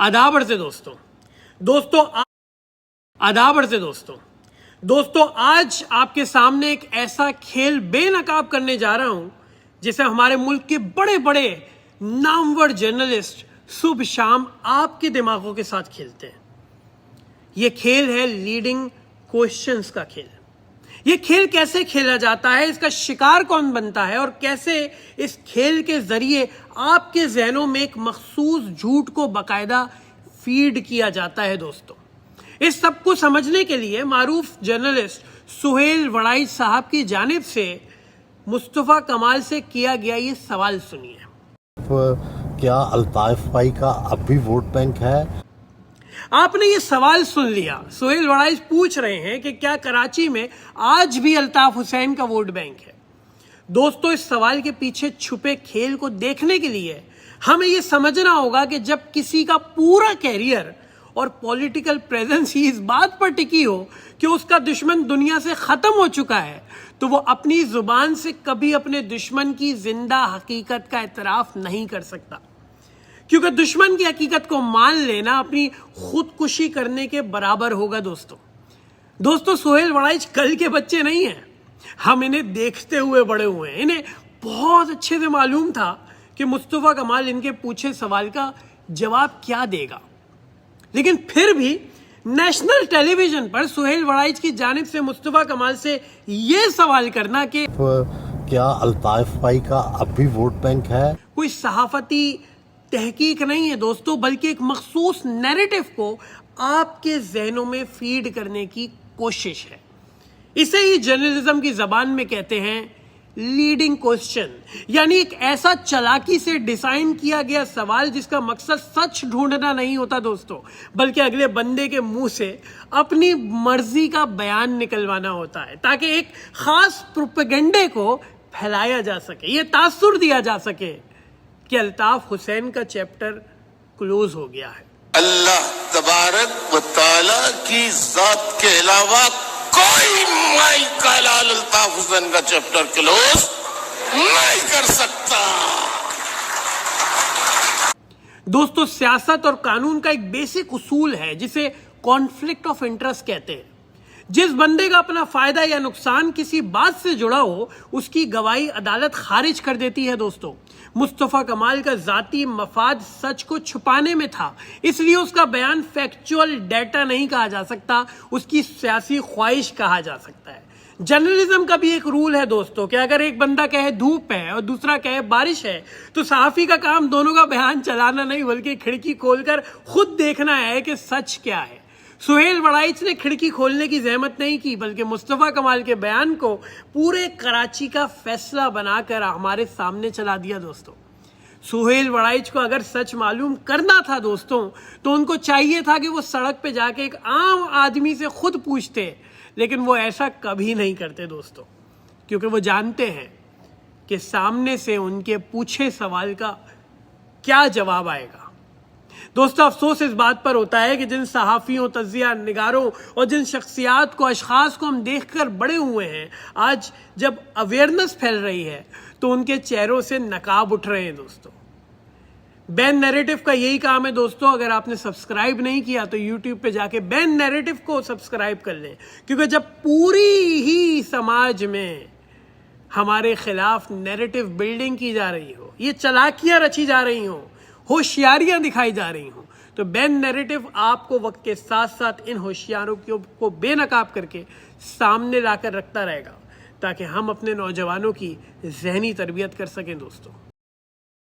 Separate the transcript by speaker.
Speaker 1: आदाब अर्ज़ दोस्तों आज आपके सामने एक ऐसा खेल बेनकाब करने जा रहा हूं जिसे हमारे मुल्क के बड़े बड़े नामवर जर्नलिस्ट सुबह शाम आपके दिमागों के साथ खेलते हैं। यह खेल है लीडिंग क्वेश्चंस का खेल। ये खेल कैसे खेला जाता है, इसका शिकार कौन बनता है और कैसे इस खेल के जरिए आपके जहनों में एक मखसूस झूठ को बाकायदा फीड किया जाता है। दोस्तों, इस सब को समझने के लिए मारूफ जर्नलिस्ट सुहेल वड़ाइच साहब की जानिब से मुस्तफा कमाल से किया गया ये सवाल सुनिए।
Speaker 2: क्या अल्ताफ भाई का अब भी वोट बैंक है?
Speaker 1: आपने ये सवाल सुन लिया। सुहेल वड़ाइच पूछ रहे हैं कि क्या कराची में आज भी अल्ताफ हुसैन का वोट बैंक है। दोस्तों, इस सवाल के पीछे छुपे खेल को देखने के लिए हमें ये समझना होगा कि जब किसी का पूरा कैरियर और पॉलिटिकल प्रेजेंस ही इस बात पर टिकी हो कि उसका दुश्मन दुनिया से खत्म हो चुका है, तो वो अपनी जुबान से कभी अपने दुश्मन की जिंदा हकीकत का एतराफ नहीं कर सकता, क्योंकि दुश्मन की हकीकत को मान लेना अपनी खुदकुशी करने के बराबर होगा। दोस्तों, सुहेल वड़ाइच कल के बच्चे नहीं हैं। हम इन्हें देखते हुए बड़े हुए हैं। इन्हें बहुत अच्छे से मालूम था कि मुस्तफा कमाल इनके पूछे सवाल का जवाब क्या देगा, लेकिन फिर भी नेशनल टेलीविजन पर सुहेल वड़ाइच की जानिब से मुस्तफा कमाल से ये सवाल करना कि
Speaker 2: क्या अल्ताफ भाई का अब भी वोट बैंक है,
Speaker 1: कोई सहाफती तहकीक नहीं है दोस्तों, बल्कि एक मखसूस नैरेटिव को आपके जहनों में फीड करने की कोशिश है। इसे ही जर्नलिज्म की जबान में कहते हैं लीडिंग क्वेश्चन, यानी एक ऐसा चालाकी से डिजाइन किया गया सवाल जिसका मकसद सच ढूंढना नहीं होता दोस्तों, बल्कि अगले बंदे के मुंह से अपनी मर्जी का बयान निकलवाना होता है, ताकि एक खास प्रोपेगेंडे को फैलाया जा सके, ये तासुर दिया जा सके कि अल्ताफ हुसैन का चैप्टर क्लोज हो गया है।
Speaker 3: अल्लाह तबारक व तआला की जात के अलावा कोई माई का लाल अल्ताफ हुसैन का चैप्टर क्लोज नहीं कर सकता।
Speaker 1: दोस्तों, सियासत और कानून का एक बेसिक उसूल है जिसे कॉन्फ्लिक्ट ऑफ इंटरेस्ट कहते हैं। जिस बंदे का अपना फायदा या नुकसान किसी बात से जुड़ा हो, उसकी गवाही अदालत खारिज कर देती है। दोस्तों, मुस्तफा कमाल का जाती मफाद सच को छुपाने में था, इसलिए उसका बयान फैक्चुअल डेटा नहीं कहा जा सकता, उसकी सियासी ख्वाहिश कहा जा सकता है। जर्नलिज्म का भी एक रूल है दोस्तों कि अगर एक बंदा कहे धूप है और दूसरा कहे बारिश है, तो सहाफी का काम दोनों का बयान चलाना नहीं, बल्कि खिड़की खोलकर खुद देखना है कि सच क्या है। सुहेल वड़ाइच ने खिड़की खोलने की जहमत नहीं की, बल्कि मुस्तफा कमाल के बयान को पूरे कराची का फैसला बनाकर हमारे सामने चला दिया। दोस्तों, सुहेल वड़ाइच को अगर सच मालूम करना था दोस्तों, तो उनको चाहिए था कि वो सड़क पे जाके एक आम आदमी से खुद पूछते, लेकिन वो ऐसा कभी नहीं करते दोस्तों, क्योंकि वो जानते हैं कि सामने से उनके पूछे सवाल का क्या जवाब आएगा। दोस्तों, अफसोस इस बात पर होता है कि जिन सहाफियों, तज्जिया निगारों और जिन शख्सियात को, अशखास को हम देखकर बड़े हुए हैं, आज जब अवेयरनेस फैल रही है तो उनके चेहरों से नकाब उठ रहे हैं। दोस्तों, बैन नैरेटिव का यही काम है। दोस्तों, अगर आपने सब्सक्राइब नहीं किया तो यूट्यूब पे जाके बैन नैरेटिव को सब्सक्राइब कर लें, क्योंकि जब पूरी ही समाज में हमारे खिलाफ नैरेटिव बिल्डिंग की जा रही हो, ये चालाकियां रची जा रही हो, होशियारियां दिखाई जा रही हूं, तो बैन नैरेटिव आपको वक्त के साथ साथ इन होशियारों को बेनकाब करके सामने लाकर रखता रहेगा, ताकि हम अपने नौजवानों की ज़हनी तरबियत कर सकें। दोस्तों,